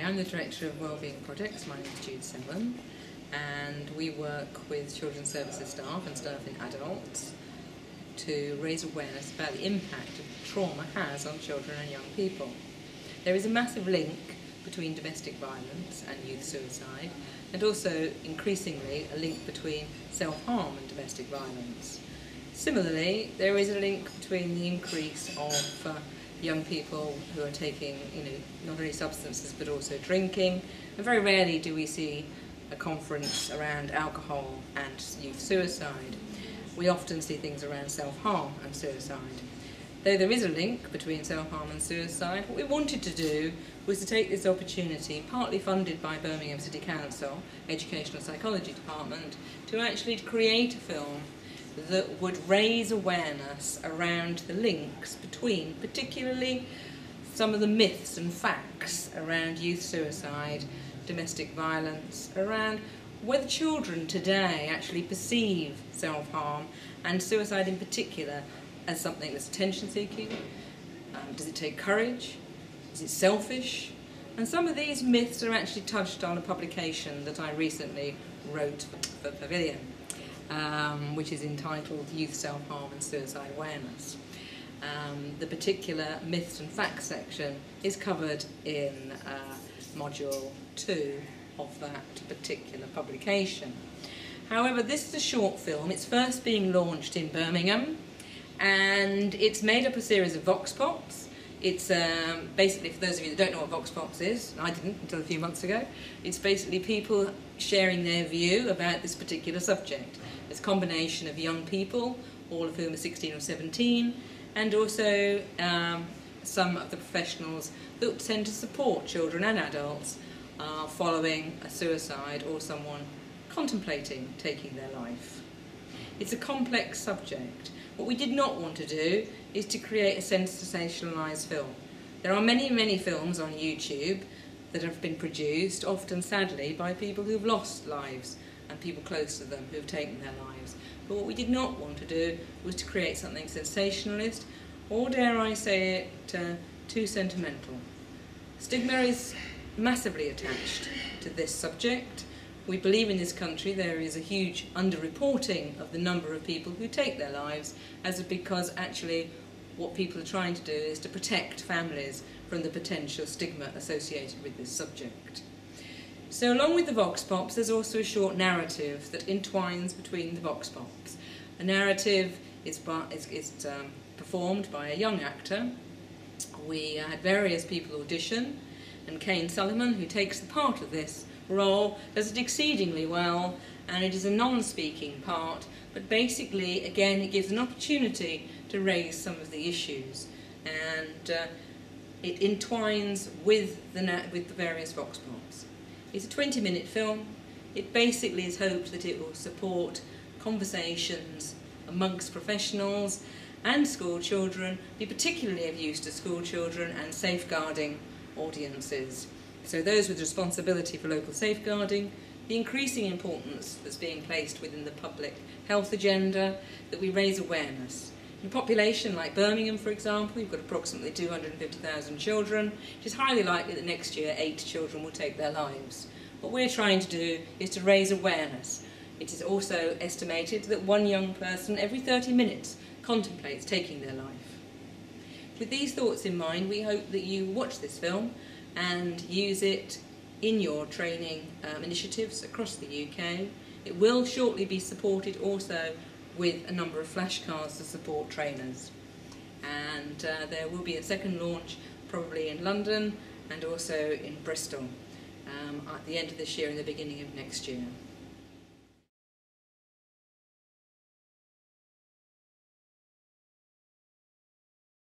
I'm the Director of Wellbeing Projects. My name is Jude Sellen, and we work with children's services staff and staff in adults to raise awareness about the impact that trauma has on children and young people. There is a massive link between domestic violence and youth suicide, and also increasingly a link between self-harm and domestic violence. Similarly, there is a link between the increase of young people who are taking, not only substances but also drinking, and very rarely do we see a conference around alcohol and youth suicide. We often see things around self-harm and suicide. Though there is a link between self-harm and suicide, what we wanted to do was to take this opportunity, partly funded by Birmingham City Council, Educational Psychology Department, to actually create a film that would raise awareness around the links between, particularly some of the myths and facts around youth suicide, domestic violence, around whether children today actually perceive self-harm and suicide in particular as something that's attention-seeking. Does it take courage? Is it selfish? And some of these myths are actually touched on a publication that I recently wrote for Pavilion, which is entitled Youth Self-Harm and Suicide Awareness. The particular myths and facts section is covered in module 2 of that particular publication. However, this is a short film. It's first being launched in Birmingham, and it's made up of a series of vox pops. It's basically, for those of you that don't know what vox pops is, I didn't until a few months ago, it's basically people sharing their view about this particular subject. It's a combination of young people, all of whom are 16 or 17, and also some of the professionals that tend to support children and adults following a suicide or someone contemplating taking their life. It's a complex subject. What we did not want to do is to create a sensationalised film. There are many, many films on YouTube that have been produced, often sadly, by people who've lost lives and people close to them who've taken their lives. But what we did not want to do was to create something sensationalist, or dare I say it, too sentimental. Stigma is massively attached to this subject. We believe in this country there is a huge underreporting of the number of people who take their lives, because actually what people are trying to do is to protect families from the potential stigma associated with this subject. So along with the vox pops, there's also a short narrative that entwines between the vox pops. A narrative is performed by a young actor. We had various people audition, and Kane Sullivan, who takes the part of this role, does it exceedingly well, and it is a non-speaking part, but basically, again, it gives an opportunity to raise some of the issues, and it entwines with the various vox pops. It's a 20-minute film. It basically is hoped that it will support conversations amongst professionals and school children, be particularly of use to school children and safeguarding audiences. So those with responsibility for local safeguarding, the increasing importance that's being placed within the public health agenda, that we raise awareness. In a population like Birmingham, for example, we've got approximately 250,000 children. It is highly likely that next year 8 children will take their lives. What we're trying to do is to raise awareness. It is also estimated that one young person every 30 minutes contemplates taking their life. With these thoughts in mind, we hope that you watch this film and use it in your training initiatives across the UK. It will shortly be supported also with a number of flashcards to support trainers. And there will be a second launch probably in London and also in Bristol at the end of this year and the beginning of next year.